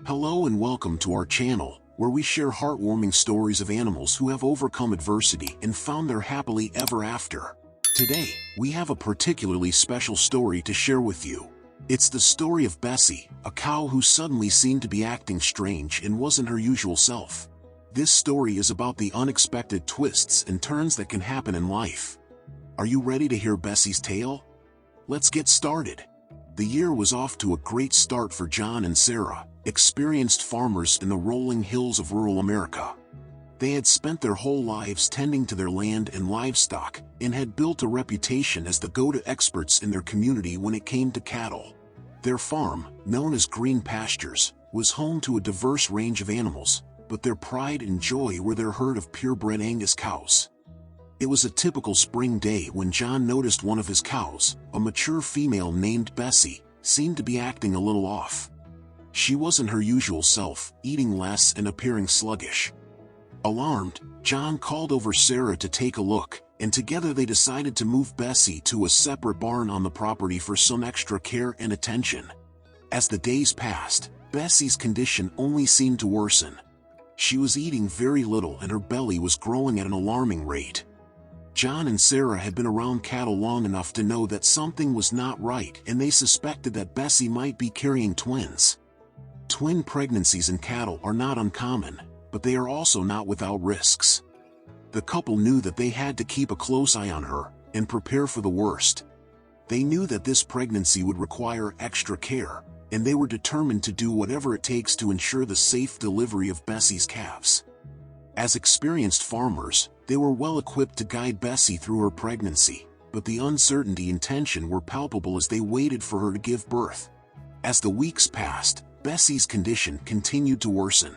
Hello and welcome to our channel, where we share heartwarming stories of animals who have overcome adversity and found their happily ever after. Today, we have a particularly special story to share with you. It's the story of Bessie, a cow who suddenly seemed to be acting strange and wasn't her usual self. This story is about the unexpected twists and turns that can happen in life. Are you ready to hear Bessie's tale? Let's get started. The year was off to a great start for John and Sarah, experienced farmers in the rolling hills of rural America. They had spent their whole lives tending to their land and livestock, and had built a reputation as the go-to experts in their community when it came to cattle. Their farm, known as Green Pastures, was home to a diverse range of animals, but their pride and joy were their herd of purebred Angus cows. It was a typical spring day when John noticed one of his cows, a mature female named Bessie, seemed to be acting a little off. She wasn't her usual self, eating less and appearing sluggish. Alarmed, John called over Sarah to take a look, and together they decided to move Bessie to a separate barn on the property for some extra care and attention. As the days passed, Bessie's condition only seemed to worsen. She was eating very little and her belly was growing at an alarming rate. John and Sarah had been around cattle long enough to know that something was not right, and they suspected that Bessie might be carrying twins. Twin pregnancies in cattle are not uncommon, but they are also not without risks. The couple knew that they had to keep a close eye on her and prepare for the worst. They knew that this pregnancy would require extra care, and they were determined to do whatever it takes to ensure the safe delivery of Bessie's calves. As experienced farmers, they were well equipped to guide Bessie through her pregnancy, but the uncertainty and tension were palpable as they waited for her to give birth. As the weeks passed, Bessie's condition continued to worsen.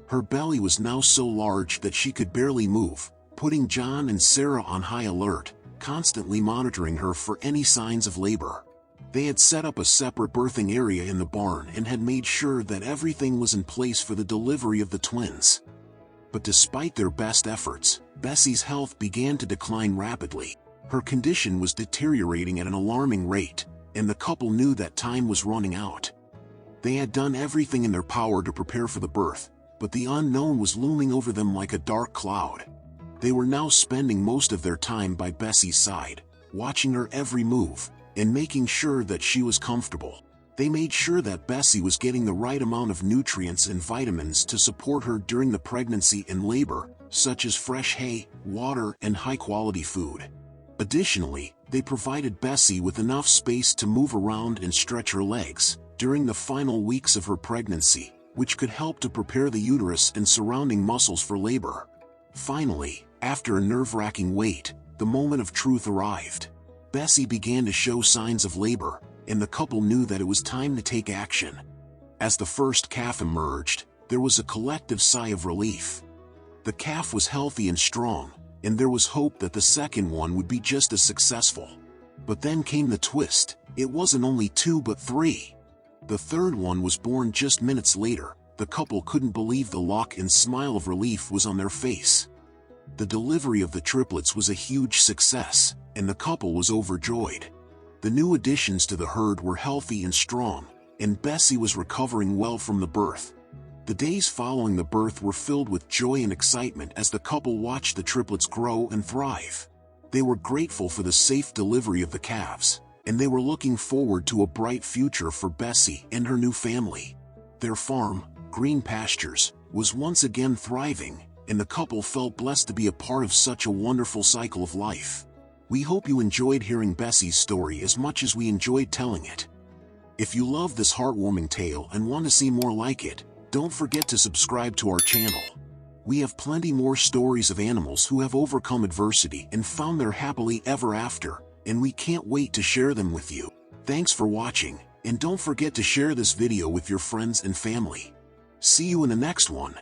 Her belly was now so large that she could barely move, putting John and Sarah on high alert, constantly monitoring her for any signs of labor. They had set up a separate birthing area in the barn and had made sure that everything was in place for the delivery of the twins. But despite their best efforts, Bessie's health began to decline rapidly. Her condition was deteriorating at an alarming rate, and the couple knew that time was running out. They had done everything in their power to prepare for the birth, but the unknown was looming over them like a dark cloud. They were now spending most of their time by Bessie's side, watching her every move, and making sure that she was comfortable. They made sure that Bessie was getting the right amount of nutrients and vitamins to support her during the pregnancy and labor, such as fresh hay, water, and high-quality food. Additionally, they provided Bessie with enough space to move around and stretch her legs during the final weeks of her pregnancy, which could help to prepare the uterus and surrounding muscles for labor. Finally, after a nerve-wracking wait, the moment of truth arrived. Bessie began to show signs of labor, and the couple knew that it was time to take action. As the first calf emerged, there was a collective sigh of relief. The calf was healthy and strong, and there was hope that the second one would be just as successful. But then came the twist. It wasn't only 2 but 3. The third one was born just minutes later. The couple couldn't believe the look and smile of relief was on their face. The delivery of the triplets was a huge success, and the couple was overjoyed. The new additions to the herd were healthy and strong, and Bessie was recovering well from the birth. The days following the birth were filled with joy and excitement as the couple watched the triplets grow and thrive. They were grateful for the safe delivery of the calves, and they were looking forward to a bright future for Bessie and her new family. Their farm, Green Pastures, was once again thriving, and the couple felt blessed to be a part of such a wonderful cycle of life. We hope you enjoyed hearing Bessie's story as much as we enjoyed telling it. If you love this heartwarming tale and want to see more like it, don't forget to subscribe to our channel. We have plenty more stories of animals who have overcome adversity and found their happily ever after, and we can't wait to share them with you. Thanks for watching, and don't forget to share this video with your friends and family. See you in the next one.